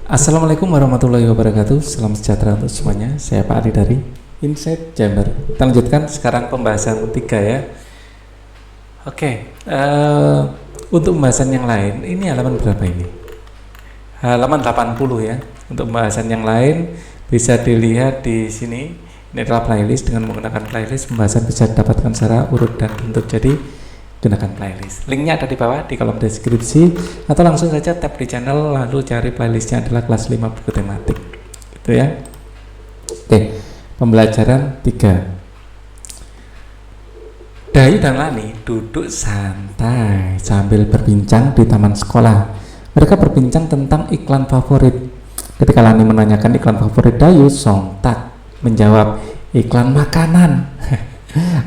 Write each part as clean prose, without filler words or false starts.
Assalamualaikum warahmatullahi wabarakatuh. Salam sejahtera untuk semuanya. Saya Pak Adi dari Insight Jember. Kita lanjutkan sekarang pembahasan 3 ya. Oke, untuk pembahasan yang lain, ini halaman berapa ini? Halaman 80 ya. Untuk pembahasan yang lain bisa dilihat di sini. Ini adalah playlist. Dengan menggunakan playlist, pembahasan bisa didapatkan secara urut dan bentuk. Jadi gunakan playlist. Linknya ada di bawah di kolom deskripsi, atau langsung saja tap di channel lalu cari playlistnya adalah kelas 5 buku tematik. Gitu ya. Oke, pembelajaran 3. Dayu dan Lani duduk santai sambil berbincang di taman sekolah. Mereka berbincang tentang iklan favorit. Ketika Lani menanyakan iklan favorit Dayu, sontak menjawab, iklan makanan.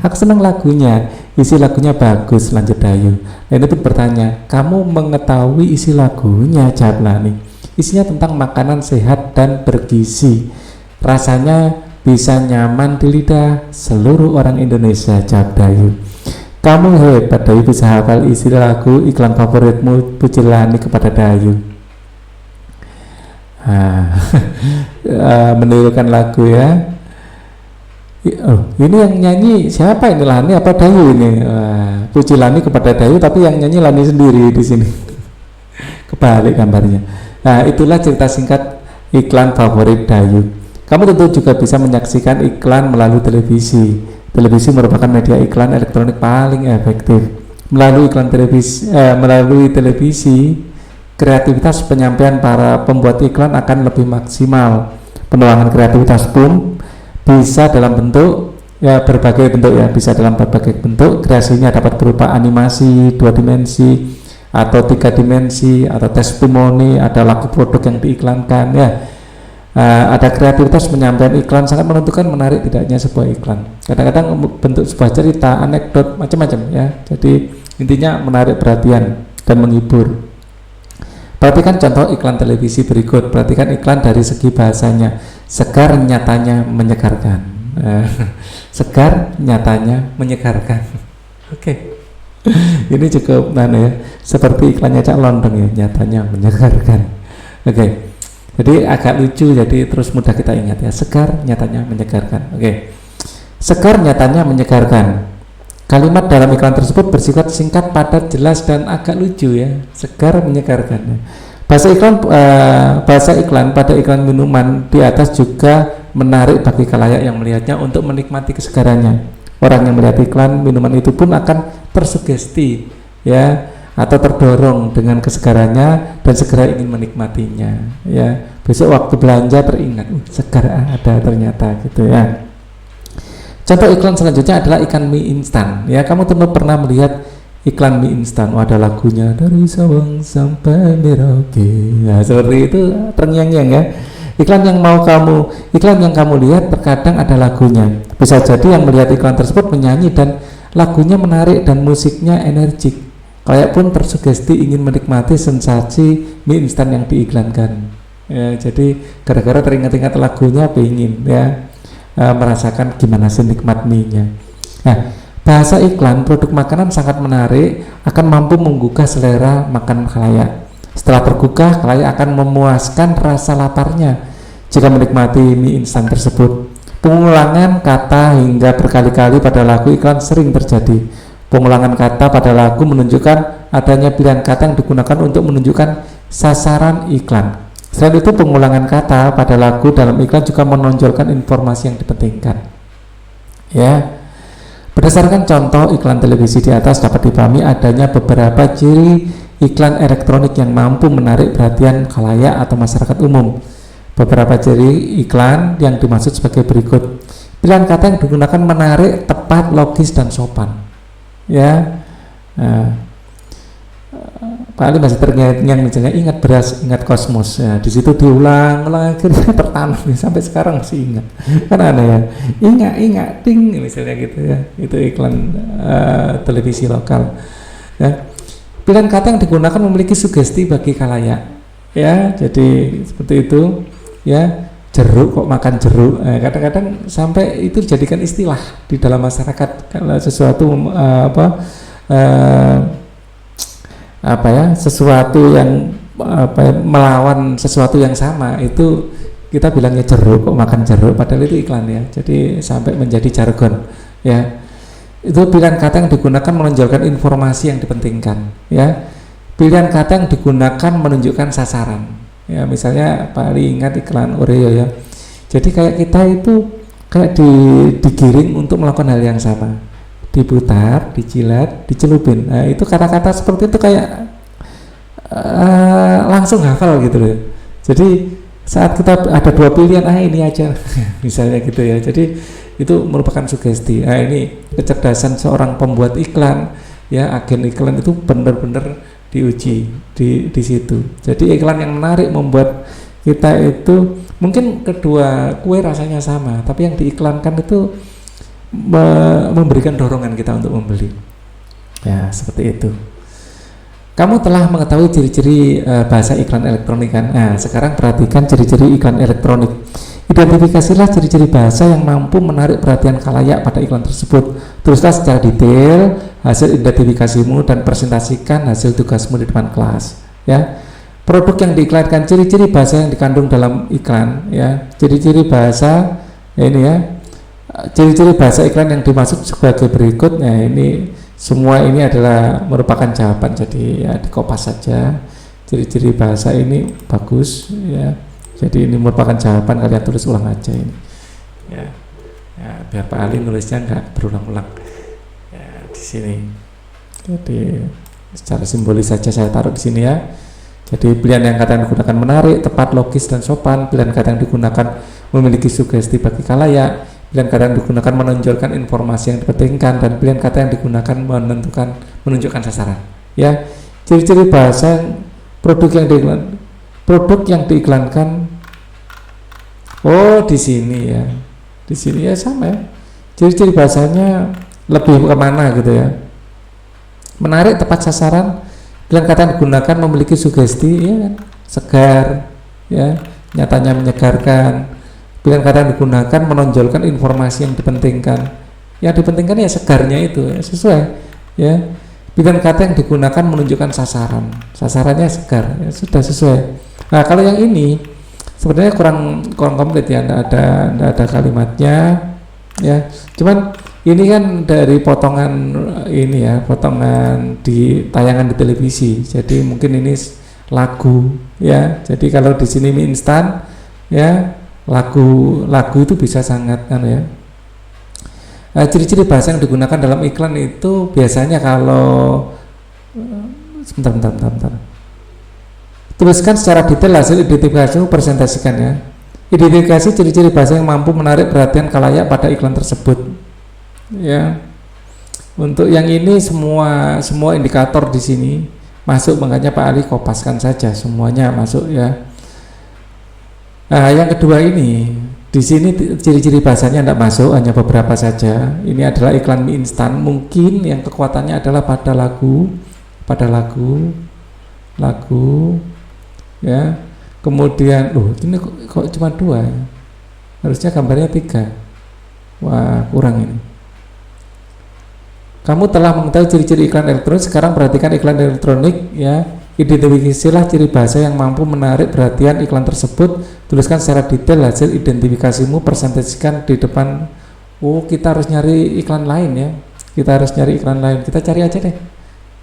Aku senang lagunya, isi lagunya bagus, lanjut Dayu. Lani pun bertanya, kamu mengetahui isi lagunya? Jawab Lani, isinya tentang makanan sehat dan bergizi, rasanya bisa nyaman di lidah seluruh orang Indonesia. Jawab Dayu. Kamu hebat Dayu, bisa hafal isi lagu iklan favoritmu, puji Lani kepada Dayu. Menirukan lagu ya. Oh, ini yang nyanyi siapa ini, Lani apa Dayu ini? Puji Lani kepada Dayu, tapi yang nyanyi Lani sendiri di sini. Kebalik gambarnya. Nah, itulah cerita singkat iklan favorit Dayu. Kamu tentu juga bisa menyaksikan iklan melalui televisi. Televisi merupakan media iklan elektronik paling efektif. Melalui televisi, kreativitas penyampaian para pembuat iklan akan lebih maksimal. Penuangan kreativitas pun bisa dalam bentuk berbagai bentuk ya, bisa dalam berbagai bentuk. Kreasinya dapat berupa animasi 2 dimensi atau 3 dimensi atau testimoni, ada lagu produk yang diiklankan ya. Ada kreativitas penyampaian iklan sangat menentukan menarik tidaknya sebuah iklan. Kadang-kadang bentuk sebuah cerita, anekdot, macam-macam ya. Jadi intinya menarik perhatian dan menghibur. Perhatikan contoh iklan televisi berikut. Perhatikan iklan dari segi bahasanya. Segar, nyatanya menyegarkan. Segar, nyatanya menyegarkan. Oke. Ini cukup ya. Seperti iklannya Cak Londong ya, nyatanya menyegarkan. Oke. Jadi agak lucu, jadi terus mudah kita ingat ya. Segar, nyatanya menyegarkan. Oke. Segar, nyatanya menyegarkan. Kalimat dalam iklan tersebut bersifat singkat, padat, jelas, dan agak lucu ya. Segar, menyegarkan. Bahasa iklan pada iklan minuman di atas juga menarik bagi khalayak yang melihatnya untuk menikmati kesegarannya. Orang yang melihat iklan minuman itu pun akan tersugesti ya, atau terdorong dengan kesegarannya dan segera ingin menikmatinya ya. Besok waktu belanja teringat, segar ada ternyata gitu ya. Contoh iklan selanjutnya adalah ikan mie instan ya. Kamu tentu pernah melihat iklan mie instan, ada lagunya dari Sabang sampai Merauke. Nah, seperti itu terngiang-ngiang ya. Iklan yang kamu lihat terkadang ada lagunya. Bisa jadi yang melihat iklan tersebut menyanyi dan lagunya menarik dan musiknya energik. Kayak pun tersugesti ingin menikmati sensasi mie instan yang diiklankan. Ya, jadi gara-gara teringat-ingat lagunya pengen ya merasakan gimana sih nikmat mie-nya. Nah, bahasa iklan produk makanan sangat menarik, akan mampu menggugah selera makan khalayak. Setelah tergugah, khalayak akan memuaskan rasa laparnya jika menikmati mie instan tersebut. Pengulangan kata hingga berkali-kali pada lagu iklan sering terjadi. Pengulangan kata pada lagu menunjukkan adanya pilihan kata yang digunakan untuk menunjukkan sasaran iklan. Selain itu, pengulangan kata pada lagu dalam iklan juga menonjolkan informasi yang dipentingkan. Ya. Berdasarkan contoh iklan televisi di atas dapat dipahami adanya beberapa ciri iklan elektronik yang mampu menarik perhatian khalayak atau masyarakat umum. Beberapa ciri iklan yang dimaksud sebagai berikut. Pilihan kata yang digunakan menarik, tepat, logis, dan sopan. Ya. Pak Ali masih terngiang misalnya ingat beras, ingat kosmos ya, di situ diulang akhirnya tertanam sampai sekarang masih ingat. Kan aneh ya, ingat ding misalnya gitu ya, itu iklan televisi lokal ya. Pilihan kata yang digunakan memiliki sugesti bagi khalayak ya, jadi seperti itu ya. Jeruk, kok makan jeruk, kadang-kadang sampai itu dijadikan istilah di dalam masyarakat kalau sesuatu sesuatu yang melawan sesuatu yang sama, itu kita bilangnya jeruk, kok makan jeruk, padahal itu iklan ya. Jadi sampai menjadi jargon ya. Itu pilihan kata yang digunakan menonjolkan informasi yang dipentingkan ya. Pilihan kata yang digunakan menunjukkan sasaran ya. Misalnya paling ingat iklan Oreo ya. Jadi kayak kita itu kayak digiring untuk melakukan hal yang sama, diputar, dijilat, dicelupin. Nah itu kata-kata seperti itu kayak langsung hafal gitu loh. Jadi saat kita ada dua pilihan, ini aja misalnya gitu ya. Jadi itu merupakan sugesti. Nah ini kecerdasan seorang pembuat iklan ya, agen iklan itu benar-benar diuji di situ. Jadi iklan yang menarik membuat kita itu mungkin kedua kue rasanya sama, tapi yang diiklankan itu memberikan dorongan kita untuk membeli. Ya seperti itu. Kamu telah mengetahui ciri-ciri bahasa iklan elektronik kan? Nah, sekarang perhatikan ciri-ciri iklan elektronik. Identifikasilah ciri-ciri bahasa yang mampu menarik perhatian khalayak pada iklan tersebut. Tulislah secara detail hasil identifikasimu dan presentasikan hasil tugasmu di depan kelas. Ya, produk yang diiklankan, ciri-ciri bahasa yang dikandung dalam iklan. Ya, ciri-ciri bahasa ya ini ya. Ciri-ciri bahasa iklan yang dimaksud sebagai berikut. Nah, ini semua ini adalah merupakan jawaban, jadi ya dikopas saja. Ciri-ciri bahasa ini bagus ya. Jadi ini merupakan jawaban, kalian tulis ulang aja ini. Ya, biar Pak Ali nulisnya nggak berulang-ulang. Ya, di sini. Jadi secara simbolis saja saya taruh di sini ya. Jadi pilihan yang kata yang digunakan menarik, tepat, logis dan sopan. Pilihan kata yang digunakan memiliki sugesti bagi khalayak. Pilihan kata yang digunakan menonjolkan informasi yang dipentingkan, dan pilihan kata yang digunakan menunjukkan sasaran. Ya, ciri-ciri bahasa produk yang diiklankan. Oh, di sini ya, di sini ya sama ya. Ciri-ciri bahasanya lebih kemana gitu ya? Menarik, tepat sasaran. Pilihan kata yang digunakan memiliki sugesti, ya kan? Segar, ya, nyatanya menyegarkan. Pilihan kata yang digunakan menonjolkan informasi yang dipentingkan. Yang dipentingkan ya segarnya itu ya, sesuai ya. Pilihan kata yang digunakan menunjukkan sasaran. Sasarannya segar, ya, sudah sesuai. Nah, kalau yang ini sebenarnya kurang komplit ya, tidak ada kalimatnya ya. Cuman ini kan dari potongan ini ya, potongan di tayangan di televisi. Jadi mungkin ini lagu ya. Jadi kalau di sini mie instan ya, lagu itu bisa sangat kan ya. Ciri-ciri bahasa yang digunakan dalam iklan itu biasanya kalau sebentar. Tuliskan secara detail hasil identifikasi, presentasikan ya. Identifikasi ciri-ciri bahasa yang mampu menarik perhatian khalayak pada iklan tersebut. Ya. Untuk yang ini semua indikator di sini masuk, makanya Pak Ali kopaskan saja semuanya masuk ya. Nah, yang kedua ini, di sini ciri-ciri bahasanya tidak masuk, hanya beberapa saja. Ini adalah iklan mie instan, mungkin yang kekuatannya adalah pada lagu, ya. Kemudian, ini kok cuma 2 ya? Harusnya gambarnya 3. Wah, kurang ini. Kamu telah mengetahui ciri-ciri iklan elektronik, sekarang perhatikan iklan elektronik ya. Identifikasilah ciri bahasa yang mampu menarik perhatian iklan tersebut. Tuliskan secara detail hasil identifikasimu, presentasikan di depan. Kita harus nyari iklan lain ya. Kita cari aja deh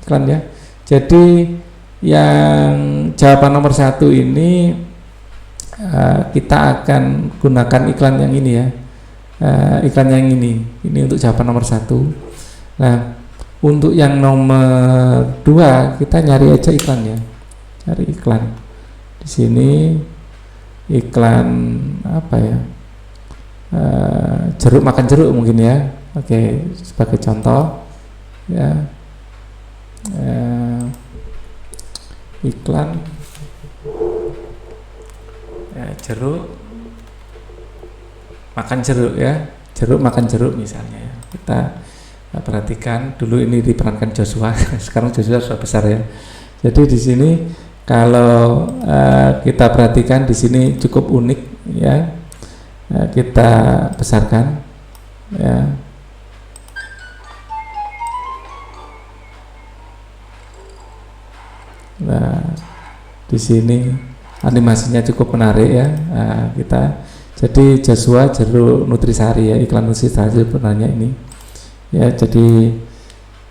iklan ya. Jadi yang jawaban nomor 1 ini kita akan gunakan iklan yang ini ya. Iklan yang ini untuk jawaban nomor 1. Nah, untuk yang nomor 2 kita nyari aja iklan ya. Cari iklan. Di sini iklan apa ya? Jeruk, makan jeruk mungkin ya. Oke, sebagai contoh ya. Iklan ya, jeruk makan jeruk ya. Jeruk makan jeruk misalnya ya. Kita perhatikan dulu, ini diperankan Joshua. Sekarang Joshua sudah besar ya. Jadi di sini kalau kita perhatikan di sini cukup unik ya. Kita besarkan ya. Nah, Di sini animasinya cukup menarik ya. Nah, kita jadi Joshua jeruk nutrisari ya, iklan nutrisari sebenarnya ini. Ya, jadi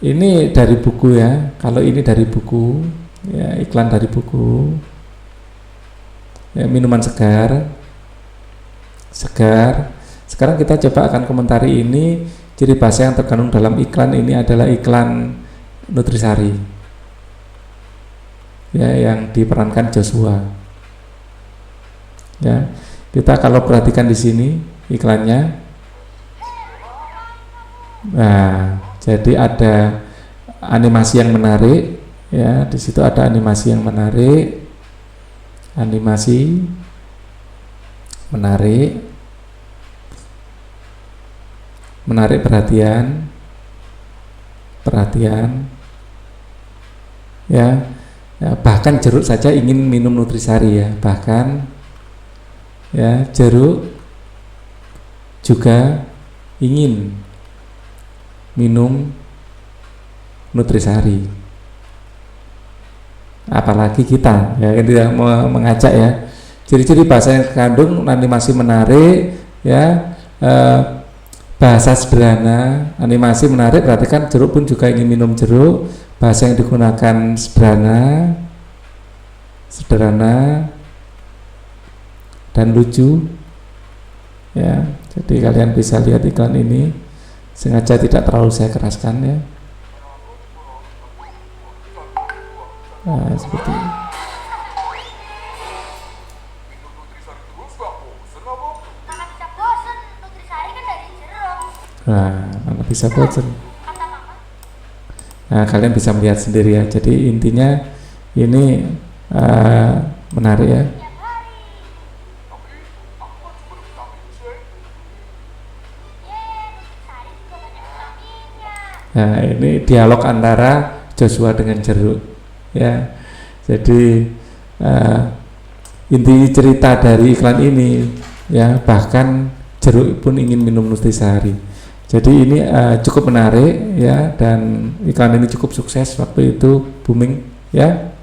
ini dari buku ya. Kalau ini dari buku, ya iklan dari buku. Ya, minuman segar. Segar. Sekarang kita coba akan komentari ini. Ciri bahasa yang terkandung dalam iklan ini adalah iklan nutrisari. Ya, yang diperankan Joshua. Ya, kita kalau perhatikan di sini iklannya. Nah, jadi ada animasi yang menarik. Ya, di situ ada animasi yang menarik. Animasi menarik. Menarik perhatian. Perhatian. Ya. Ya, bahkan jeruk saja ingin minum nutrisari ya, bahkan ya jeruk juga ingin minum nutrisari, apalagi kita ya, kita mengajak ya. Ciri-ciri bahasa yang terkandung animasi menarik ya, bahasa sederhana, animasi menarik, perhatikan jeruk pun juga ingin minum jeruk. Bahasa yang digunakan sederhana dan lucu ya. Jadi kalian bisa lihat iklan ini, sengaja tidak terlalu saya keraskan ya. Nah, seperti ini. Nah, mana bisa bosan. Nah, kalian bisa melihat sendiri ya. Jadi intinya ini menarik ya. Nah, ini dialog antara Joshua dengan jeruk ya. Jadi inti cerita dari iklan ini ya, bahkan jeruk pun ingin minum nutrisari. Jadi ini cukup menarik ya, dan iklan ini cukup sukses waktu itu, booming ya.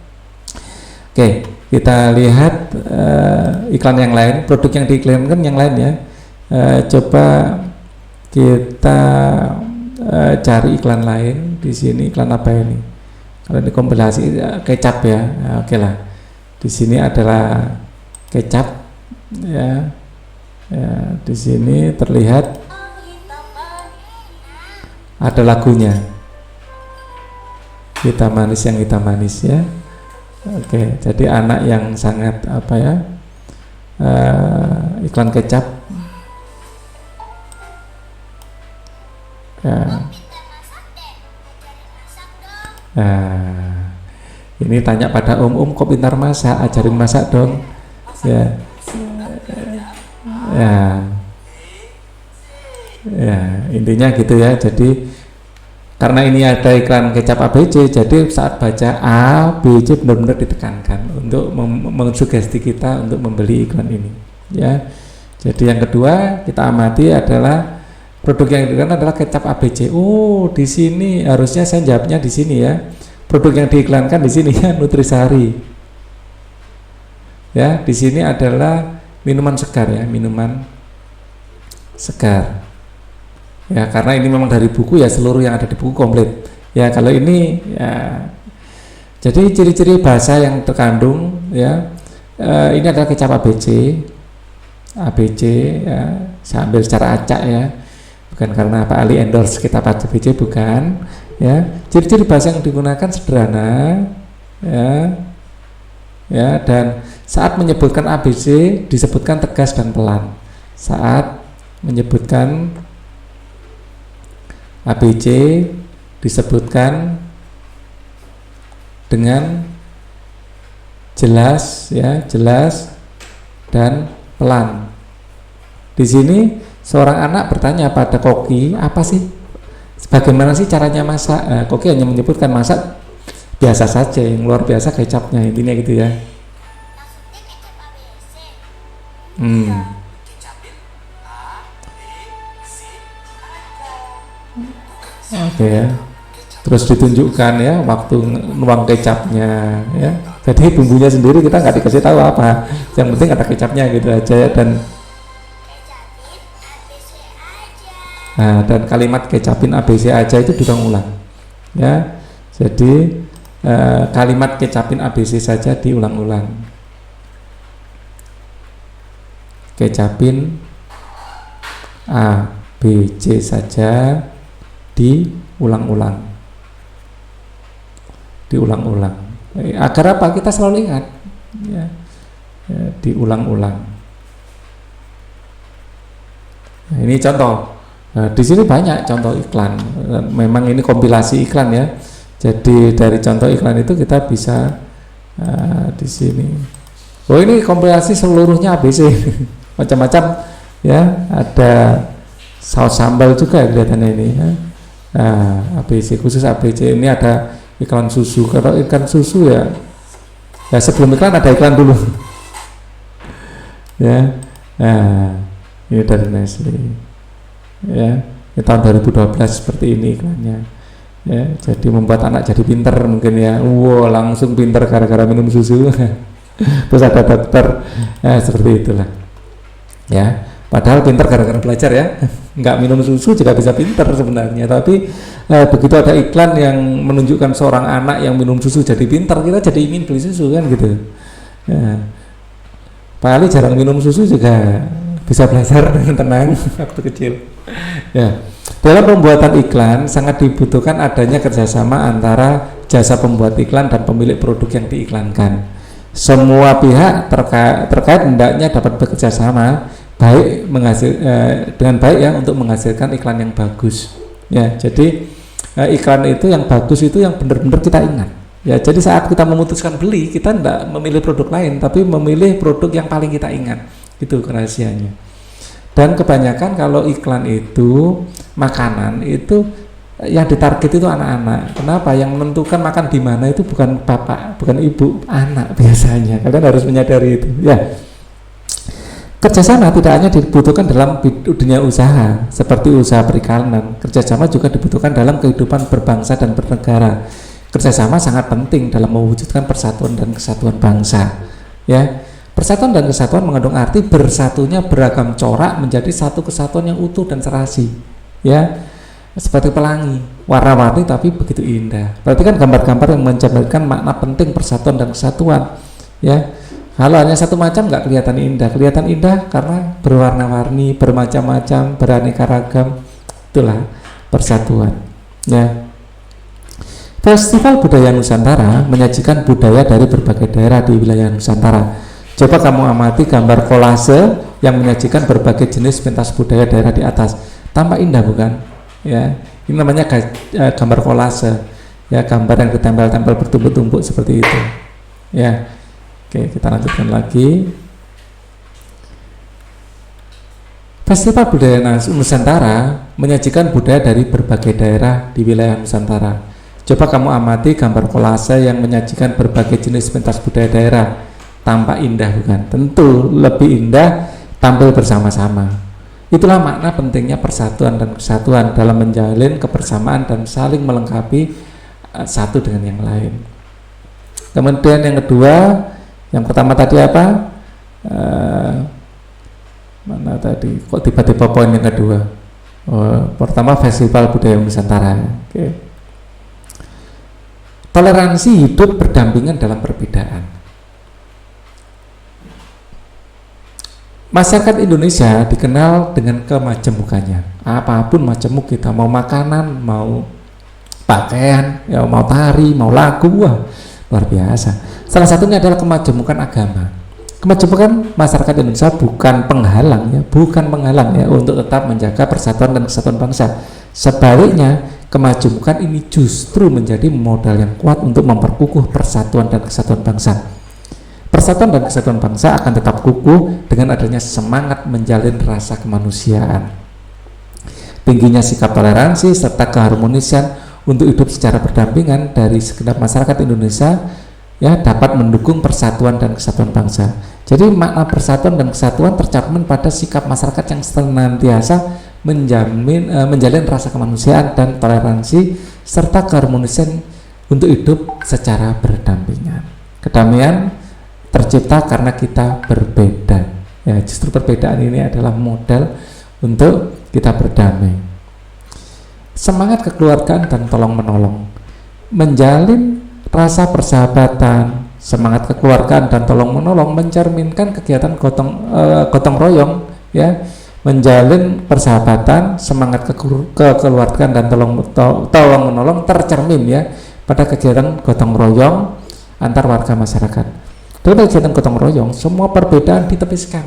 Oke, kita lihat iklan yang lain, produk yang diiklankan yang lain ya. Coba kita cari iklan lain di sini. Iklan apa ini? Kalau ini kompilasi kecap ya. Nah, oke lah. Di sini adalah kecap ya. Ya, di sini terlihat ada lagunya, hitam manis yang hitam manis ya. Oke, jadi anak yang sangat apa ya, iklan kecap ya. Nah, ini tanya pada kok pintar masak, ajarin masak dong ya. Ya, ya intinya gitu ya. Jadi karena ini ada iklan kecap ABC, jadi saat baca A, B, C benar-benar ditekankan untuk mensugesti kita untuk membeli iklan ini ya. Jadi yang kedua kita amati adalah produk yang diiklankan adalah kecap ABC. Oh, di sini harusnya saya jawabnya di sini ya. Produk yang diiklankan di sini ya nutrisari. Ya, di sini adalah minuman segar ya, minuman segar. Ya, karena ini memang dari buku ya, seluruh yang ada di buku komplit. Ya, kalau ini ya. Jadi ciri-ciri bahasa yang terkandung ya, ini adalah kecap ABC. ABC ya, saya ambil secara acak ya. Bukan karena Pak Ali endorse kitab ABC, bukan ya. Ciri-ciri bahasa yang digunakan sederhana ya. Ya, dan saat menyebutkan ABC disebutkan tegas dan pelan. Saat menyebutkan ABC disebutkan dengan jelas ya, jelas dan pelan. Di sini seorang anak bertanya pada Koki, apa sih, bagaimana sih caranya masak? Koki hanya menyebutkan masak biasa saja, yang luar biasa kecapnya, intinya gitu ya. Oke ya. terus ditunjukkan ya waktu nuang kecapnya ya. Jadi bumbunya sendiri kita nggak dikasih tahu apa, yang penting ada kecapnya gitu aja ya. Dan kalimat kecapin ABC aja itu diulang-ulang ya. Jadi kalimat kecapin ABC saja diulang-ulang, kecapin A B C saja diulang-ulang agar apa? Kita selalu ingat ya, diulang-ulang. Nah, ini contoh. Di sini banyak contoh iklan. Memang ini kompilasi iklan ya. Jadi dari contoh iklan itu kita bisa di sini. Oh, ini kompilasi seluruhnya ABC macam-macam ya. Ada saus sambal juga kelihatannya ini ya. ABC khusus ABC. Ini ada iklan susu. Kalau iklan susu ya sebelum iklan ada iklan dulu ya. Ini dari Nestle ya. Ini tahun 2012 seperti ini iklannya ya. Jadi membuat anak jadi pinter mungkin ya. Wow, langsung pinter gara-gara minum susu terus ada dokter seperti itulah ya. Padahal pinter gara-gara belajar ya, nggak minum susu juga bisa pinter sebenarnya. Tapi begitu ada iklan yang menunjukkan seorang anak yang minum susu jadi pinter, kita jadi ingin beli susu kan gitu ya. Pak Ali jarang minum susu juga bisa belajar dengan tenang waktu kecil ya. Dalam pembuatan iklan sangat dibutuhkan adanya kerjasama antara jasa pembuat iklan dan pemilik produk yang diiklankan. Semua pihak terkait hendaknya dapat bekerja sama baik dengan baik ya untuk menghasilkan iklan yang bagus ya. Jadi iklan itu yang bagus itu yang benar-benar kita ingat ya. Jadi saat kita memutuskan beli, kita tidak memilih produk lain tapi memilih produk yang paling kita ingat. Itu rahasianya. Dan kebanyakan kalau iklan itu makanan itu yang ditarget itu anak-anak. Kenapa? Yang menentukan makan di mana itu bukan bapak, bukan ibu, anak biasanya. Kalian harus menyadari itu ya. Kerjasama tidak hanya dibutuhkan dalam dunia usaha seperti usaha perikanan, kerjasama juga dibutuhkan dalam kehidupan berbangsa dan bernegara. Kerjasama sangat penting dalam mewujudkan persatuan dan kesatuan bangsa. Ya, persatuan dan kesatuan mengandung arti bersatunya beragam corak menjadi satu kesatuan yang utuh dan serasi. Ya, seperti pelangi, warna-warni tapi begitu indah. Berarti kan gambar-gambar yang menjabarkan makna penting persatuan dan kesatuan. Ya. Kalau hanya satu macam nggak kelihatan indah. Kelihatan indah karena berwarna-warni, bermacam-macam, beraneka ragam. Itulah persatuan. Ya. Festival Budaya Nusantara menyajikan budaya dari berbagai daerah di wilayah Nusantara. Coba kamu amati gambar kolase yang menyajikan berbagai jenis pentas budaya daerah di atas. Tampak indah bukan? Ya. Ini namanya gambar kolase. Ya, gambar yang ditempel-tempel bertumpuk-tumpuk seperti itu. Ya. Oke, kita lanjutkan lagi. Festival Budaya Nusantara menyajikan budaya dari berbagai daerah di wilayah Nusantara. Coba kamu amati gambar kolase yang menyajikan berbagai jenis pentas budaya daerah. Tampak indah bukan? Tentu lebih indah tampil bersama-sama. Itulah makna pentingnya persatuan dan kesatuan dalam menjalin kebersamaan dan saling melengkapi satu dengan yang lain. Kemudian yang kedua, yang pertama tadi apa? Mana tadi? Kok tiba-tiba poin yang kedua? Pertama Festival Budaya Nusantara. Oke. Toleransi hidup berdampingan dalam perbedaan. Masyarakat Indonesia dikenal dengan kemajemukannya. Apapun majemuk kita, mau makanan, mau pakaian, ya, mau tari, mau lagu, wah luar biasa. Salah satunya adalah kemajemukan agama. Kemajemukan masyarakat Indonesia bukan penghalang ya untuk tetap menjaga persatuan dan kesatuan bangsa. Sebaliknya, kemajemukan ini justru menjadi modal yang kuat untuk memperkukuh persatuan dan kesatuan bangsa. Persatuan dan kesatuan bangsa akan tetap kukuh dengan adanya semangat menjalin rasa kemanusiaan. Tingginya sikap toleransi serta keharmonisan untuk hidup secara berdampingan dari segenap masyarakat Indonesia ya dapat mendukung persatuan dan kesatuan bangsa. Jadi makna persatuan dan kesatuan tercermin pada sikap masyarakat yang senantiasa menjalin rasa kemanusiaan dan toleransi serta keharmonisan untuk hidup secara berdampingan. Kedamaian tercipta karena kita berbeda. Ya, justru perbedaan ini adalah modal untuk kita berdamai. Semangat kekeluargaan dan tolong menolong, menjalin rasa persahabatan, semangat kekeluargaan dan tolong menolong mencerminkan kegiatan gotong royong, ya, menjalin persahabatan, semangat kekeluargaan dan tolong menolong tercermin, ya, pada kegiatan gotong royong antar warga masyarakat. Dalam kegiatan gotong royong, semua perbedaan ditepiskan.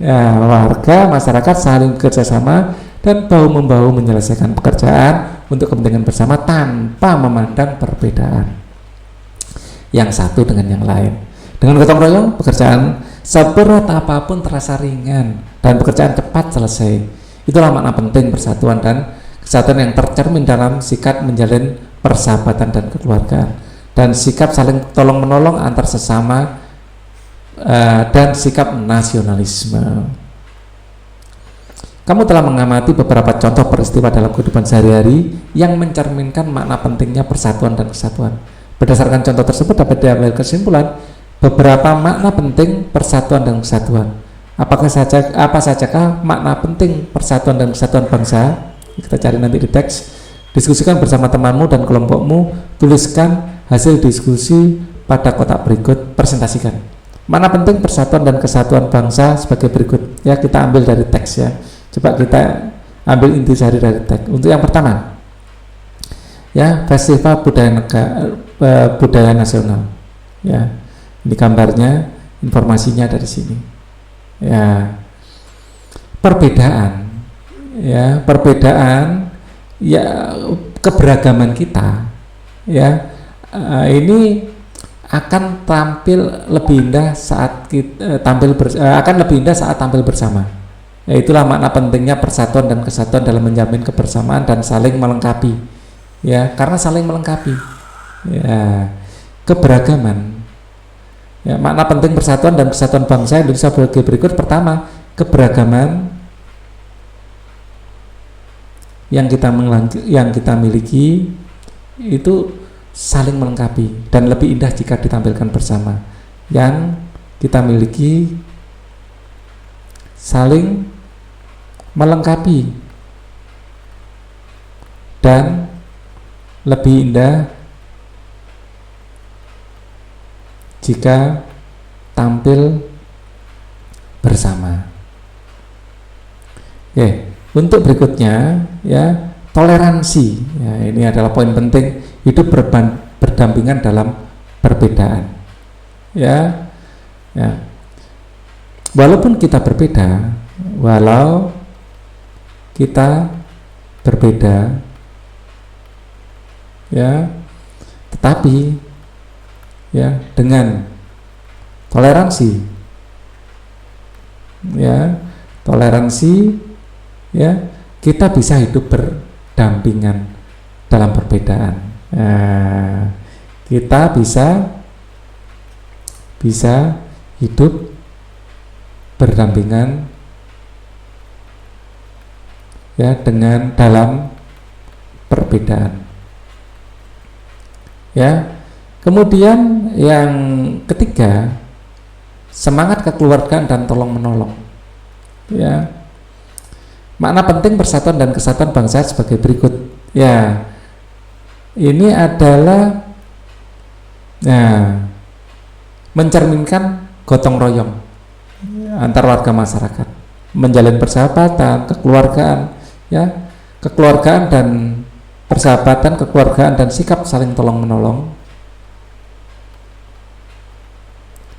Ya, warga masyarakat saling bekerjasama dan bahu-membahu menyelesaikan pekerjaan untuk kepentingan bersama tanpa memandang perbedaan yang satu dengan yang lain. Dengan gotong royong, pekerjaan seberat apapun terasa ringan dan pekerjaan cepat selesai. Itulah makna penting persatuan dan kesatuan yang tercermin dalam sikap menjalin persahabatan dan kekeluargaan dan sikap saling tolong menolong antar sesama, dan sikap nasionalisme. Kamu telah mengamati beberapa contoh peristiwa dalam kehidupan sehari-hari yang mencerminkan makna pentingnya persatuan dan kesatuan. Berdasarkan contoh tersebut dapat diambil kesimpulan beberapa makna penting persatuan dan kesatuan. Apa sajakah makna penting persatuan dan kesatuan bangsa? Kita cari nanti di teks. Diskusikan bersama temanmu dan kelompokmu. Tuliskan hasil diskusi pada kotak berikut. Presentasikan. Makna penting persatuan dan kesatuan bangsa sebagai berikut. Ya, kita ambil dari teks, ya. Coba kita ambil intisari dari teks. Untuk yang pertama, ya, festival budaya nasional. Ya, ini gambarnya, informasinya dari sini. Ya, perbedaan, ya, keberagaman kita, ya, ini akan tampil lebih indah saat kita tampil bersama. Ya, itulah makna pentingnya persatuan dan kesatuan dalam menjamin kebersamaan dan saling melengkapi. Ya, karena saling melengkapi. Ya, keberagaman. Ya, makna penting persatuan dan kesatuan bangsa Indonesia sebagai berikut. Pertama, keberagaman yang kita miliki itu saling melengkapi dan lebih indah jika ditampilkan bersama. Yang kita miliki saling melengkapi dan lebih indah jika tampil bersama. Oke, untuk berikutnya, ya, toleransi. Ya, ini adalah poin penting, hidup berdampingan dalam perbedaan. Ya, ya. Walaupun kita berbeda, ya, tetapi, ya, dengan toleransi, ya, ya, kita bisa hidup berdampingan dalam perbedaan. Kita bisa hidup berdampingan, ya, dengan dalam perbedaan. Ya, kemudian yang ketiga, semangat kekeluargaan dan tolong menolong. Ya, makna penting persatuan dan kesatuan bangsa sebagai berikut. Ya, ini adalah, nah, mencerminkan gotong royong antar warga masyarakat, menjalin persahabatan, kekeluargaan, ya, kekeluargaan dan persahabatan, kekeluargaan dan sikap saling tolong menolong,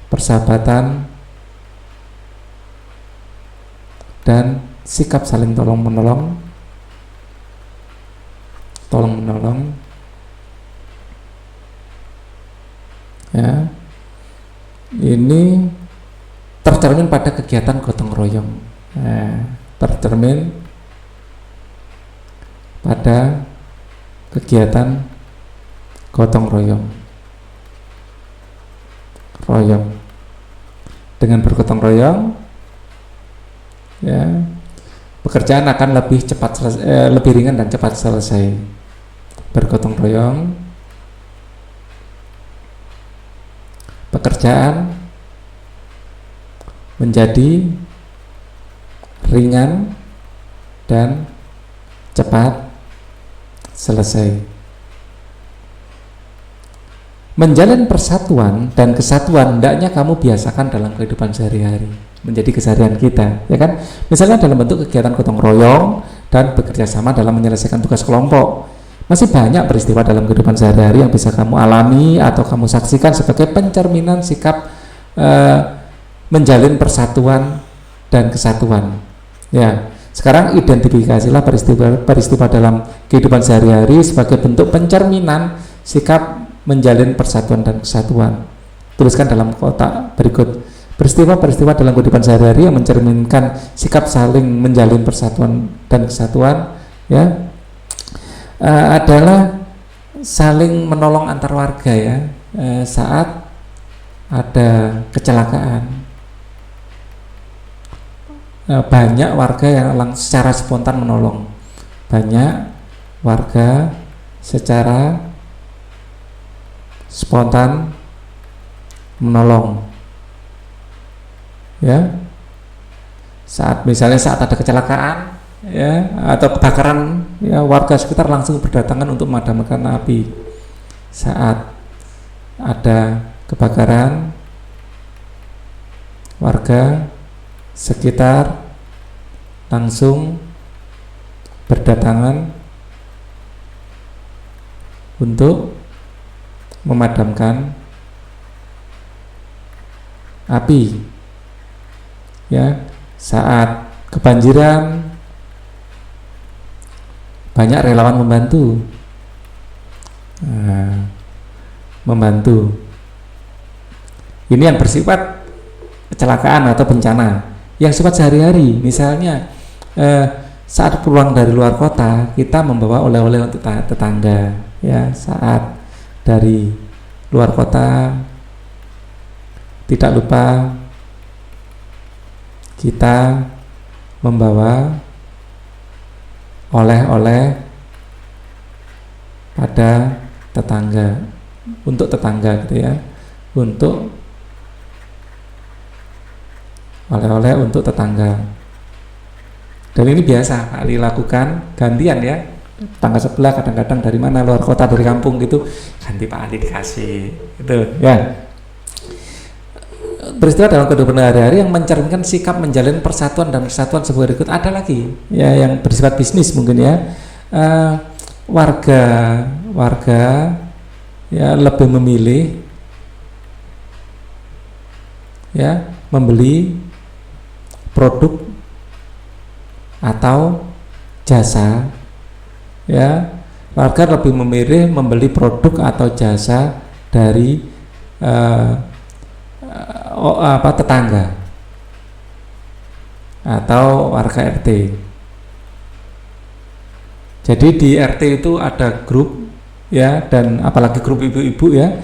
persahabatan dan sikap saling tolong menolong, ya, ini tercermin pada kegiatan gotong royong. Tercermin pada kegiatan gotong royong. Dengan bergotong royong, ya, pekerjaan akan lebih lebih ringan dan cepat selesai. Bergotong royong, pekerjaan menjadi ringan dan cepat selesai. Menjalin persatuan dan kesatuan hendaknya kamu biasakan dalam kehidupan sehari-hari, menjadi keseharian kita, ya kan? Misalnya dalam bentuk kegiatan gotong royong dan bekerja sama dalam menyelesaikan tugas kelompok. Masih banyak peristiwa dalam kehidupan sehari-hari yang bisa kamu alami atau kamu saksikan sebagai pencerminan sikap menjalin persatuan dan kesatuan. Ya, sekarang identifikasilah peristiwa dalam kehidupan sehari-hari sebagai bentuk pencerminan sikap menjalin persatuan dan kesatuan. Tuliskan dalam kotak berikut. Peristiwa-peristiwa dalam kehidupan sehari-hari yang mencerminkan sikap saling menjalin persatuan dan kesatuan, ya, adalah saling menolong antar warga, ya, saat ada kecelakaan. Banyak warga yang secara spontan menolong. Banyak warga secara spontan menolong, ya, saat misalnya saat ada kecelakaan, ya, atau kebakaran, ya, warga sekitar langsung berdatangan untuk memadamkan api. Saat ada kebakaran, warga sekitar langsung berdatangan untuk memadamkan api, ya. Saat kebanjiran, banyak relawan membantu. Ini yang bersifat kecelakaan atau bencana. Yang sifat sehari-hari, misalnya saat pulang dari luar kota, kita membawa oleh-oleh untuk tetangga, ya. Saat dari luar kota, tidak lupa kita membawa oleh-oleh pada tetangga, untuk tetangga, gitu, ya, untuk oleh-oleh untuk tetangga. Dan ini biasa Ali lakukan gantian, ya. Tetangga sebelah kadang-kadang dari mana, luar kota, dari kampung gitu, ganti Pak Ali dikasih, gitu, ya. Peristiwa dalam kehidupan sehari-hari yang mencerminkan sikap menjalin persatuan dan kesatuan sebuah berikut. Ada lagi, ya, yang bersifat bisnis mungkin, ya. Warga ya lebih memilih, ya, membeli produk atau jasa, ya. Warga lebih memilih membeli produk atau jasa dari tetangga atau warga RT. Jadi di RT itu ada grup, ya, dan apalagi grup ibu-ibu, ya.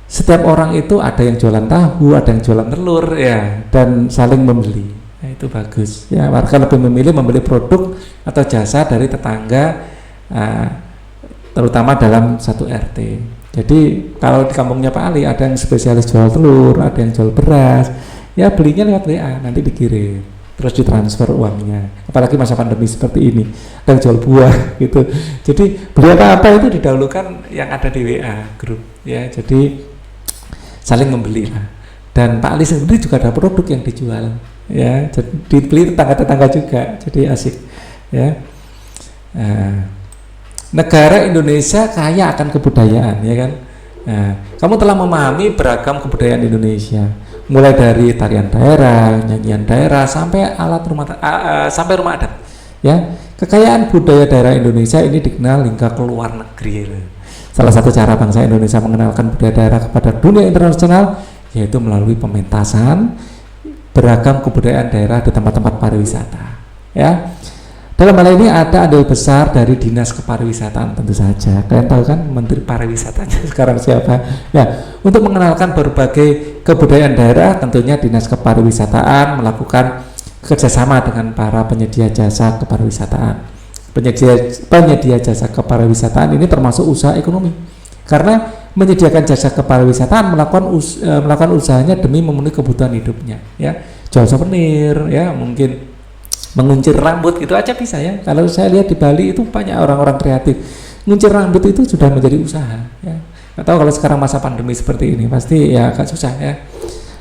Setiap orang itu ada yang jualan tahu, ada yang jualan telur, ya, dan saling membeli. Nah, itu bagus, ya. Warga lebih memilih membeli produk atau jasa dari tetangga, terutama dalam satu RT. Jadi kalau di kampungnya Pak Ali ada yang spesialis jual telur, ada yang jual beras, ya, belinya lewat WA, nanti dikirim, terus ditransfer uangnya. Apalagi masa pandemi seperti ini, ada yang jual buah, gitu. Jadi beli apa-apa itu didahulukan yang ada di WA grup, ya. Jadi saling membeli lah. Dan Pak Ali sendiri juga ada produk yang dijual, ya. Jadi dibeli tetangga-tetangga juga, jadi asik, ya. Negara Indonesia kaya akan kebudayaan, ya kan. Kamu telah memahami beragam kebudayaan Indonesia, mulai dari tarian daerah, nyanyian daerah, sampai sampai rumah adat, ya. Kekayaan budaya daerah Indonesia ini dikenal hingga ke luar negeri. Salah satu cara bangsa Indonesia mengenalkan budaya daerah kepada dunia internasional yaitu melalui pementasan beragam kebudayaan daerah di tempat-tempat pariwisata, ya. Dalam hal ini ada andil besar dari Dinas Kepariwisataan, tentu saja. Kalian tahu kan Menteri Pariwisatanya sekarang siapa? Nah, untuk mengenalkan berbagai kebudayaan daerah, tentunya Dinas Kepariwisataan melakukan kerjasama dengan para penyedia jasa kepariwisataan. Penyedia jasa kepariwisataan ini termasuk usaha ekonomi, karena menyediakan jasa kepariwisataan melakukan usahanya demi memenuhi kebutuhan hidupnya, ya, jual souvenir, ya, mungkin menguncir rambut gitu aja bisa, ya. Kalau saya lihat di Bali itu banyak orang-orang kreatif, nguncir rambut itu sudah menjadi usaha, ya. Nggak tahu kalau sekarang masa pandemi seperti ini pasti ya agak susah, ya.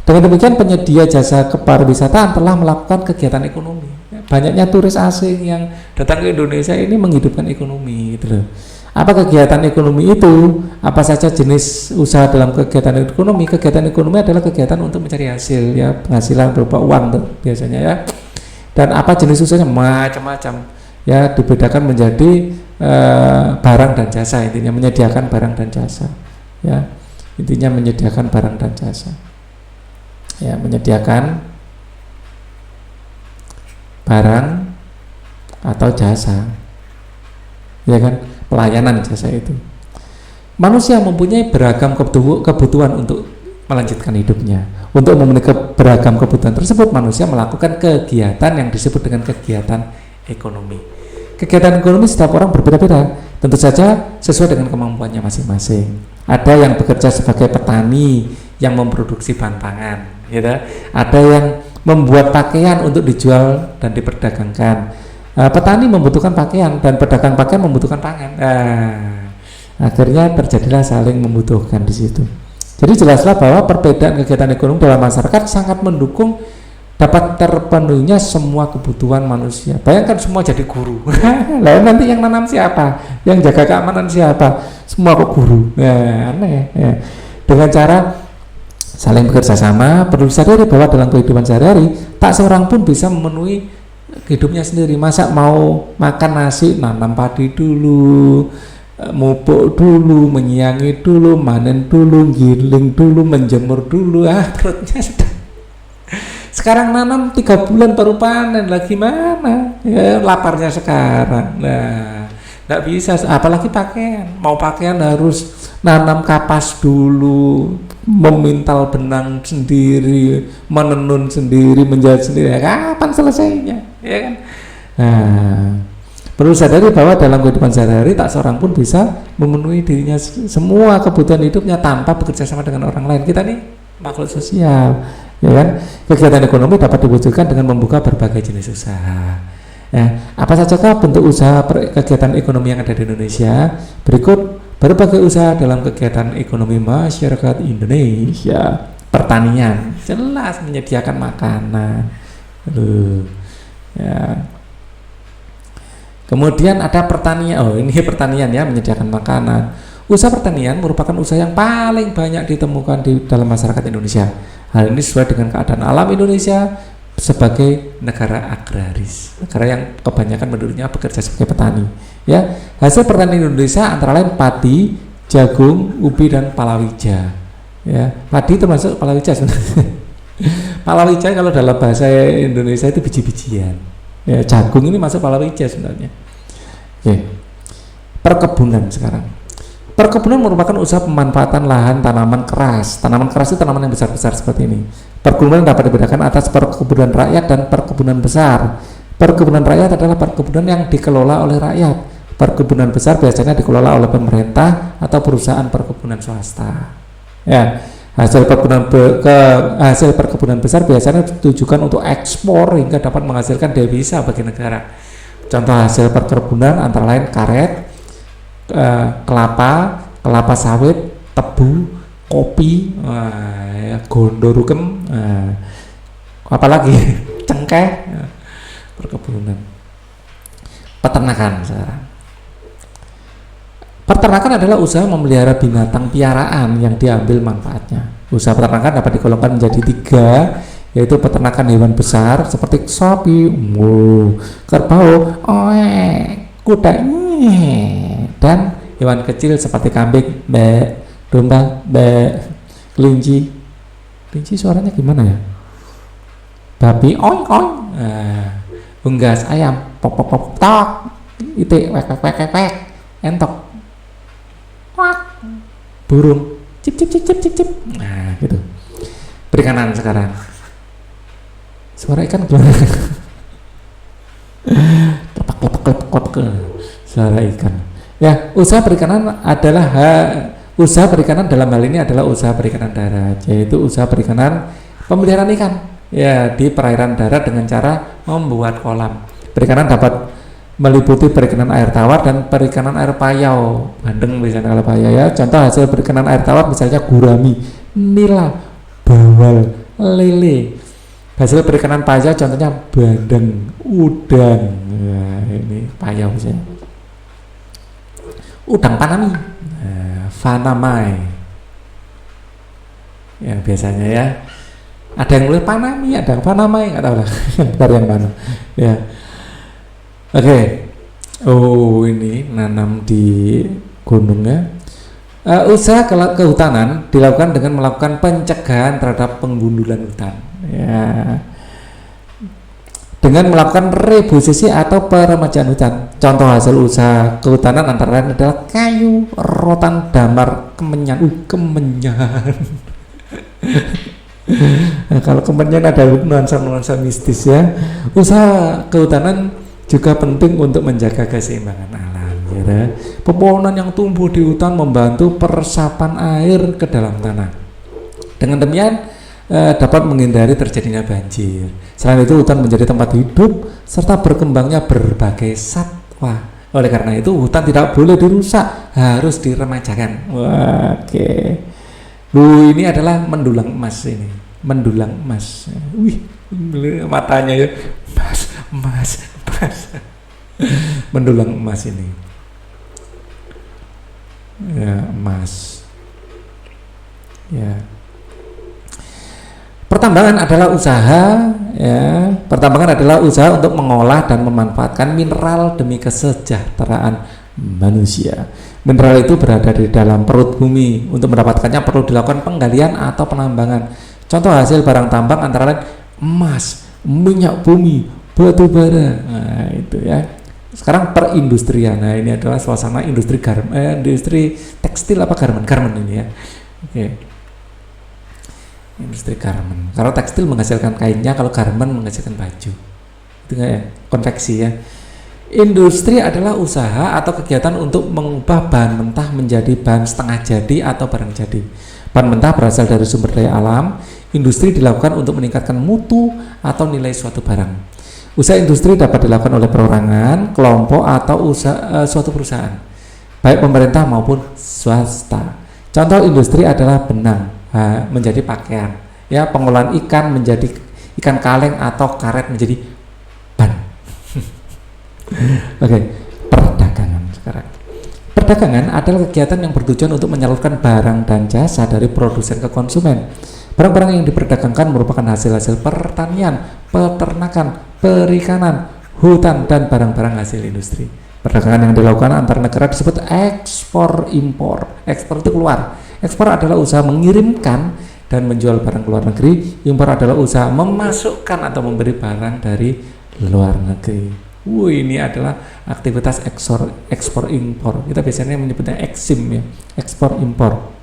Dengan demikian penyedia jasa kepariwisataan telah melakukan kegiatan ekonomi. Banyaknya turis asing yang datang ke Indonesia ini menghidupkan ekonomi, gitu loh. Apa kegiatan ekonomi itu? Apa saja jenis usaha dalam kegiatan ekonomi? Kegiatan ekonomi adalah kegiatan untuk mencari hasil, ya, penghasilan berupa uang tuh, biasanya, ya. Dan apa jenis usahanya? Macam-macam, ya, dibedakan menjadi barang dan jasa. Intinya menyediakan barang dan jasa, ya. Intinya menyediakan barang dan jasa. Ya, menyediakan barang atau jasa, ya kan, pelayanan jasa itu. Manusia mempunyai beragam kebutuhan untuk melanjutkan hidupnya. Untuk memenuhi beragam kebutuhan tersebut, manusia melakukan kegiatan yang disebut dengan kegiatan ekonomi. Kegiatan ekonomi setiap orang berbeda-beda, tentu saja sesuai dengan kemampuannya masing-masing. Ada yang bekerja sebagai petani yang memproduksi bahan pangan, gitu. Ada yang membuat pakaian untuk dijual dan diperdagangkan. Petani membutuhkan pakaian dan pedagang pakaian membutuhkan pangan. Akhirnya terjadilah saling membutuhkan di situ. Jadi jelaslah bahwa perbedaan kegiatan ekonomi dalam masyarakat sangat mendukung dapat terpenuhinya semua kebutuhan manusia. Bayangkan semua jadi guru. Lalu nanti yang nanam siapa? Yang jaga keamanan siapa? Semua kok guru. Aneh, ya. Dengan cara saling bekerja sama, perlu disadari bahwa dalam kehidupan sehari-hari tak seorang pun bisa memenuhi hidupnya sendiri. Masa mau makan nasi, nanam padi dulu, mupuk dulu, menyiangi dulu, manen dulu, giling dulu, menjemur dulu, perutnya sudah. Sekarang nanam 3 bulan baru panen, lagi mana? Ya, laparnya sekarang. Nah, nggak bisa, apalagi pakaian. Mau pakaian harus nanam kapas dulu, memintal benang sendiri, menenun sendiri, menjahit sendiri. Kapan selesainya? Ya kan? Nah, perlu sadari bahwa dalam kehidupan sehari-hari tak seorang pun bisa memenuhi dirinya semua kebutuhan hidupnya tanpa bekerja sama dengan orang lain. Kita nih makhluk sosial, ya kan? Kegiatan ekonomi dapat diwujudkan dengan membuka berbagai jenis usaha. Ya, apa sajakah bentuk usaha kegiatan ekonomi yang ada di Indonesia? Berikut berbagai usaha dalam kegiatan ekonomi masyarakat Indonesia. Pertanian, jelas menyediakan makanan. Ya. Kemudian ada pertanian. Ini pertanian, ya, menyediakan makanan. Usaha pertanian merupakan usaha yang paling banyak ditemukan di dalam masyarakat Indonesia. Hal ini sesuai dengan keadaan alam Indonesia sebagai negara agraris, negara yang kebanyakan penduduknya bekerja sebagai petani. Ya, hasil pertanian Indonesia antara lain padi, jagung, ubi, dan palawija. Ya, padi termasuk palawija sebenarnya. Palawija kalau dalam bahasa Indonesia itu biji-bijian. Ya, jagung ini masuk palawija sebenarnya. Oke. Perkebunan sekarang. Perkebunan merupakan usaha pemanfaatan lahan tanaman keras. Tanaman keras itu tanaman yang besar-besar seperti ini. Perkebunan dapat dibedakan atas perkebunan rakyat dan perkebunan besar. Perkebunan rakyat adalah perkebunan yang dikelola oleh rakyat. Perkebunan besar biasanya dikelola oleh pemerintah atau perusahaan perkebunan swasta. Ya, hasil perkebunan besar biasanya ditujukan untuk ekspor hingga dapat menghasilkan devisa bagi negara. Contoh hasil perkebunan antara lain karet, kelapa sawit, tebu, kopi, gondorukem, apalagi cengkeh, perkebunan. Peternakan sekarang. Peternakan adalah usaha memelihara binatang piaraan yang diambil manfaatnya. Usaha peternakan dapat digolongkan menjadi 3, yaitu peternakan hewan besar seperti sapi, kerbau, kuda, dan hewan kecil seperti kambing, domba, kelinci. Kelinci suaranya gimana ya? Babi, unggas, ayam, pok, tok, itik, wek, entok, wak, burung, cip. Nah, gitu. Perikanan sekarang. Suara ikan gimana? Klepak, suara ikan. Ya, usaha perikanan adalah usaha perikanan dalam hal ini adalah usaha perikanan darat, yaitu usaha perikanan pemeliharaan ikan ya di perairan darat dengan cara membuat kolam. Perikanan dapat meliputi perikanan air tawar dan perikanan air payau. Bandeng misalnya kalau payau ya. Contoh hasil perikanan air tawar misalnya gurami, nila, bawal, lele. Hasil perikanan payau contohnya bandeng, udang. Ya, ini payau misalnya. Udang panami, fanamai. Ya biasanya ya. Ada yang nulis panami, ada yang panamai, nggak tahu lah. Bentar yang mana. Ya. Oke. Oh ini nanam di gunungnya. Usaha kehutanan dilakukan dengan melakukan pencegahan terhadap penggundulan hutan. Ya. Dengan melakukan reposisi atau peremajaan hutan. Contoh hasil usaha kehutanan antara lain adalah kayu, rotan, damar, kemenyan. Kemenyan. Nah, kalau kemenyan ada nuansa mistis ya. Usaha kehutanan juga penting untuk menjaga keseimbangan alam. Ya. Pepohonan yang tumbuh di hutan membantu peresapan air ke dalam tanah. Dengan demikian dapat menghindari terjadinya banjir. Selain itu hutan menjadi tempat hidup serta berkembangnya berbagai satwa. Oleh karena itu hutan tidak boleh dirusak, harus diremajakan. Oke. Ini adalah mendulang emas ini. Mendulang emas. Wih, matanya ya. Emas. Mendulang emas ini. Ya, emas. Ya. Pertambangan adalah usaha ya. Pertambangan adalah usaha untuk mengolah dan memanfaatkan mineral demi kesejahteraan manusia. Mineral itu berada di dalam perut bumi. Untuk mendapatkannya perlu dilakukan penggalian atau penambangan. Contoh hasil barang tambang antara lain emas, minyak bumi, batu bara. Nah, itu ya. Sekarang perindustrian. Nah, ini adalah suasana industri industri tekstil apa garmen ini ya. Oke. Industri garmen. Kalau tekstil menghasilkan kainnya, kalau garmen menghasilkan baju. Itu enggak ya? Konveksi ya. Industri adalah usaha atau kegiatan untuk mengubah bahan mentah menjadi bahan setengah jadi atau barang jadi. Bahan mentah berasal dari sumber daya alam. Industri dilakukan untuk meningkatkan mutu atau nilai suatu barang. Usaha industri dapat dilakukan oleh perorangan, kelompok atau suatu perusahaan, baik pemerintah maupun swasta. Contoh industri adalah benang menjadi pakaian, ya, pengolahan ikan menjadi ikan kaleng atau karet menjadi ban. Oke, perdagangan sekarang. Perdagangan adalah kegiatan yang bertujuan untuk menyalurkan barang dan jasa dari produsen ke konsumen. Barang-barang yang diperdagangkan merupakan hasil-hasil pertanian, peternakan, perikanan, hutan, dan barang-barang hasil industri. Perdagangan yang dilakukan antar negara disebut ekspor impor. Ekspor itu keluar. Ekspor adalah usaha mengirimkan dan menjual barang ke luar negeri. Impor adalah usaha memasukkan atau memberi barang dari luar negeri. Ini adalah aktivitas ekspor impor. Kita biasanya menyebutnya eksim ya, ekspor impor.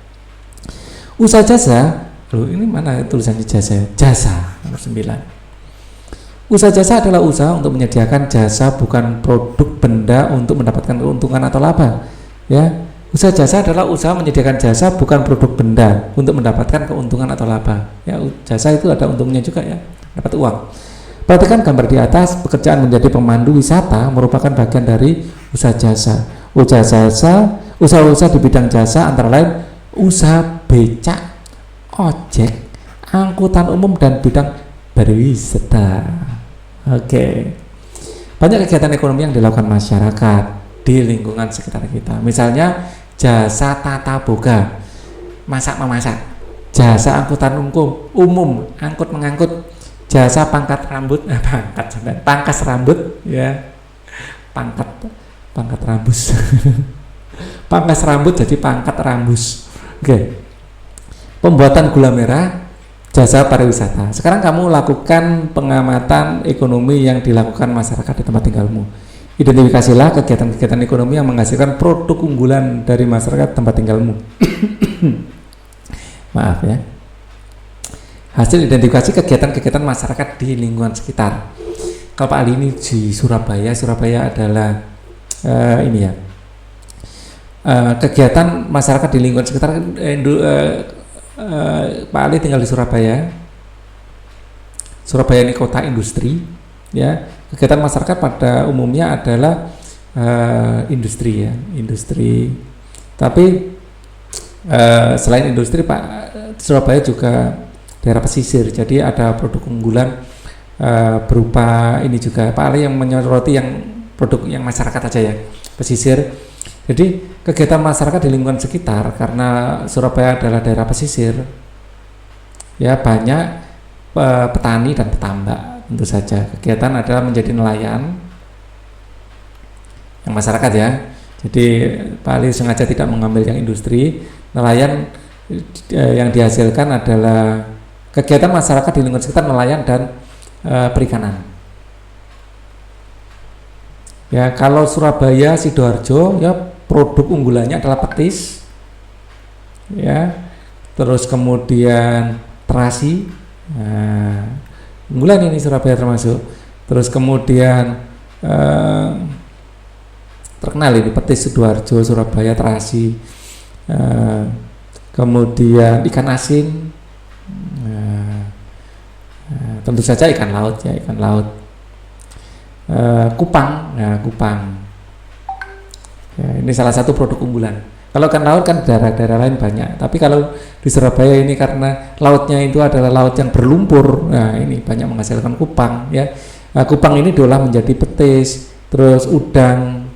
Usaha jasa, ini mana tulisannya jasa? Jasa nomor 9. Usaha jasa adalah usaha untuk menyediakan jasa, bukan produk benda untuk mendapatkan keuntungan atau laba. Ya, usaha jasa adalah usaha menyediakan jasa, bukan produk benda untuk mendapatkan keuntungan atau laba. Ya, jasa itu ada untungnya juga ya, dapat uang. Perhatikan gambar di atas. Pekerjaan menjadi pemandu wisata merupakan bagian dari usaha jasa. Usaha-usaha di bidang jasa antara lain usaha becak, ojek, angkutan umum, dan bidang pariwisata. Oke. Banyak kegiatan ekonomi yang dilakukan masyarakat di lingkungan sekitar kita. Misalnya jasa tata boga, masak memasak, jasa angkutan umum, angkut mengangkut, jasa pangkas rambut, ya, pangkat rambus, pangkas rambut jadi pangkat rambus. Oke. Pembuatan gula merah, jasa pariwisata. Sekarang kamu lakukan pengamatan ekonomi yang dilakukan masyarakat di tempat tinggalmu. Identifikasilah kegiatan-kegiatan ekonomi yang menghasilkan produk unggulan dari masyarakat tempat tinggalmu. Maaf ya. Hasil identifikasi kegiatan-kegiatan masyarakat di lingkungan sekitar. Kalau Pak Ali ini di Surabaya adalah ini ya, kegiatan masyarakat di lingkungan sekitar. Pak Ali tinggal di Surabaya. Surabaya ini kota industri, ya. Kegiatan masyarakat pada umumnya adalah industri, ya, industri. Tapi selain industri, Pak, Surabaya juga daerah pesisir, jadi ada produk unggulan berupa ini juga. Pak Ali yang menyoroti yang produk yang masyarakat aja ya, pesisir. Jadi kegiatan masyarakat di lingkungan sekitar, karena Surabaya adalah daerah pesisir, ya, banyak petani dan petambak. Tentu saja kegiatan adalah menjadi nelayan yang masyarakat, ya. Jadi Pak Ali sengaja tidak mengambil yang industri. Nelayan yang dihasilkan adalah kegiatan masyarakat di lingkungan sekitar, nelayan dan perikanan. Ya, kalau Surabaya, Sidoarjo, ya, produk unggulannya adalah petis, ya, terus kemudian terasi. Nah, unggulan ini Surabaya termasuk. Terus kemudian terkenal ini petis Sidoarjo, Surabaya, terasi. Kemudian ikan asin, tentu saja ikan laut, ya, ikan laut. Kupang, ya, kupang. Ya, ini salah satu produk unggulan. Kalau ikan laut kan daerah-daerah lain banyak, tapi kalau di Surabaya ini karena lautnya itu adalah laut yang berlumpur, nah ini banyak menghasilkan kupang, ya. Nah, kupang ini diolah menjadi petis, terus udang,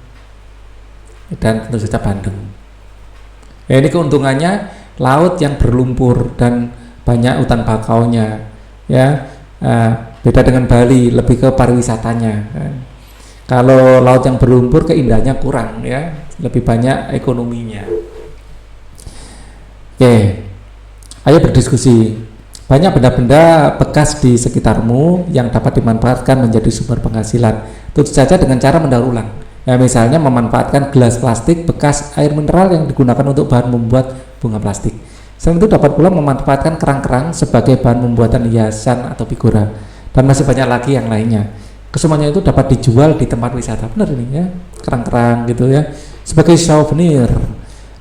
dan tentu saja bandeng. Ya, ini keuntungannya laut yang berlumpur dan banyak hutan bakaunya, ya. Beda dengan Bali, lebih ke pariwisatanya, kan. Kalau laut yang berlumpur keindahannya kurang, ya, lebih banyak ekonominya. Oke, ayo berdiskusi. Banyak benda-benda bekas di sekitarmu yang dapat dimanfaatkan menjadi sumber penghasilan. Tentu saja dengan cara mendaur ulang. Ya, misalnya memanfaatkan gelas plastik bekas air mineral yang digunakan untuk bahan membuat bunga plastik. Selain itu dapat pula memanfaatkan kerang-kerang sebagai bahan pembuatan hiasan atau figura, dan masih banyak lagi yang lainnya. Kesemuanya itu dapat dijual di tempat wisata. Benar ini, ya, kerang-kerang gitu, ya, sebagai souvenir.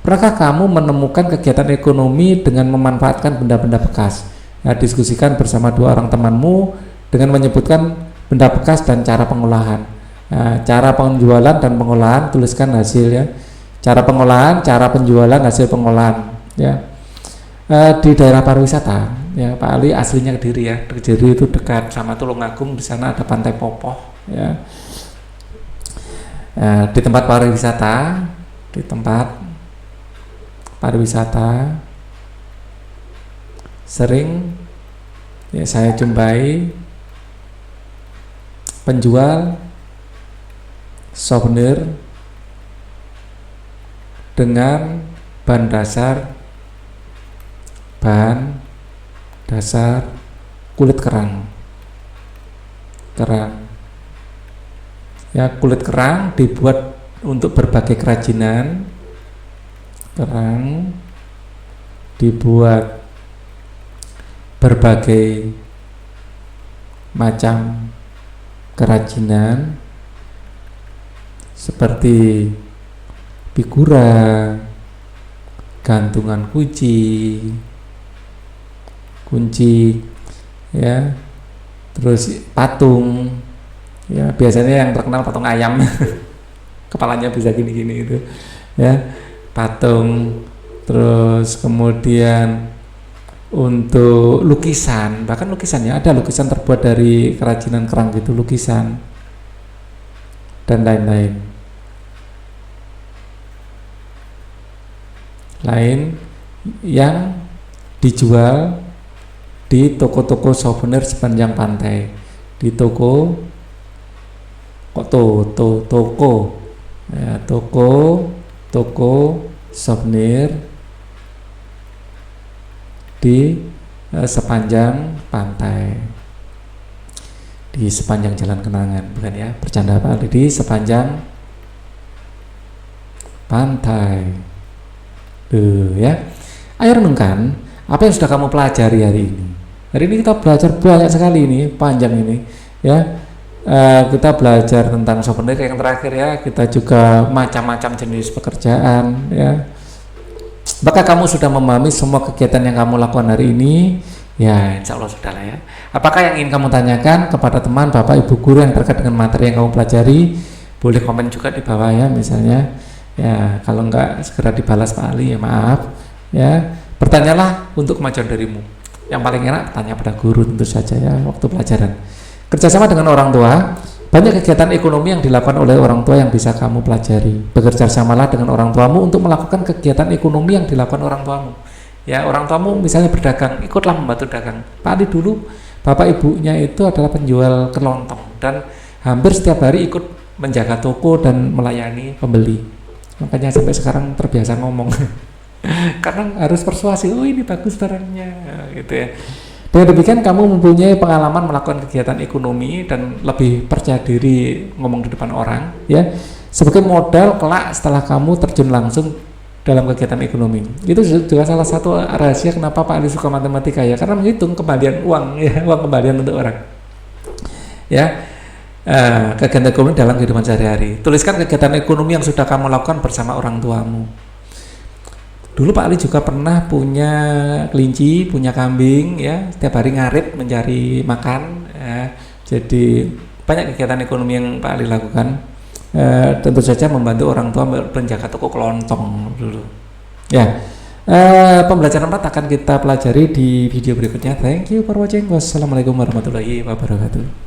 Pernahkah kamu menemukan kegiatan ekonomi dengan memanfaatkan benda-benda bekas? Ya, diskusikan bersama dua orang temanmu dengan menyebutkan benda bekas dan cara pengolahan. Nah, cara penjualan dan pengolahan, tuliskan hasil, ya. Cara pengolahan, cara penjualan, hasil pengolahan, ya. Di daerah pariwisata, ya, Pak Ali aslinya Kediri, ya. Kediri itu dekat sama Tulungagung, di sana ada Pantai Popoh, ya. Di tempat pariwisata sering, ya, saya jumpai penjual souvenir dengan bahan dasar kulit kerang, ya, kulit kerang dibuat untuk berbagai kerajinan. Kerang dibuat berbagai macam kerajinan seperti figura, gantungan kunci, ya, terus patung, ya, biasanya yang terkenal patung ayam kepalanya bisa gini-gini itu, ya, patung. Terus kemudian untuk lukisan, bahkan lukisannya ada lukisan terbuat dari kerajinan kerang gitu, lukisan dan lain-lain. Yang dijual di toko-toko souvenir sepanjang pantai, di toko ya, toko souvenir di sepanjang pantai, di sepanjang Jalan Kenangan, bukan, ya, bercanda Pak, di sepanjang pantai. Ya, ayo renungkan apa yang sudah kamu pelajari hari ini. Hari ini kita belajar banyak sekali ini, panjang ini, ya. Kita belajar tentang souvenir yang terakhir ya. Kita juga macam-macam jenis pekerjaan, ya. Maka kamu sudah memahami semua kegiatan yang kamu lakukan hari ini, ya insya Allah sudah lah ya. Apakah yang ingin kamu tanyakan kepada teman, bapak, ibu guru yang terkait dengan materi yang kamu pelajari? Boleh komen juga di bawah ya, misalnya. Ya kalau enggak segera dibalas Pak Ali, ya maaf. Ya bertanyalah untuk kemajuan dirimu. Yang paling enak tanya pada guru tentu saja ya waktu pelajaran. Kerjasama dengan orang tua. Banyak kegiatan ekonomi yang dilakukan oleh orang tua yang bisa kamu pelajari. Bekerja samalah dengan orang tuamu untuk melakukan kegiatan ekonomi yang dilakukan orang tuamu. Ya, orang tuamu misalnya berdagang, ikutlah membantu dagang. Pak Ali dulu, bapak ibunya itu adalah penjual kelontong dan hampir setiap hari ikut menjaga toko dan melayani pembeli. Makanya sampai sekarang terbiasa ngomong. Karena harus persuasi, oh ini bagus barangnya, gitu ya. Dengan demikian kamu mempunyai pengalaman melakukan kegiatan ekonomi dan lebih percaya diri ngomong di depan orang ya sebagai modal kelak setelah kamu terjun langsung dalam kegiatan ekonomi. Itu juga salah satu rahasia kenapa Pak Ali suka matematika ya, karena menghitung kembalian uang ya, uang kembalian untuk orang ya. Kegiatan ekonomi dalam kehidupan sehari-hari. Tuliskan kegiatan ekonomi yang sudah kamu lakukan bersama orang tuamu. Dulu Pak Ali juga pernah punya kelinci, punya kambing ya, setiap hari ngarit mencari makan ya. Jadi banyak kegiatan ekonomi yang Pak Ali lakukan. Tentu saja membantu orang tua menjaga toko kelontong dulu. Ya. Pembelajaran 4 akan kita pelajari di video berikutnya. Thank you for watching. Wassalamualaikum warahmatullahi wabarakatuh.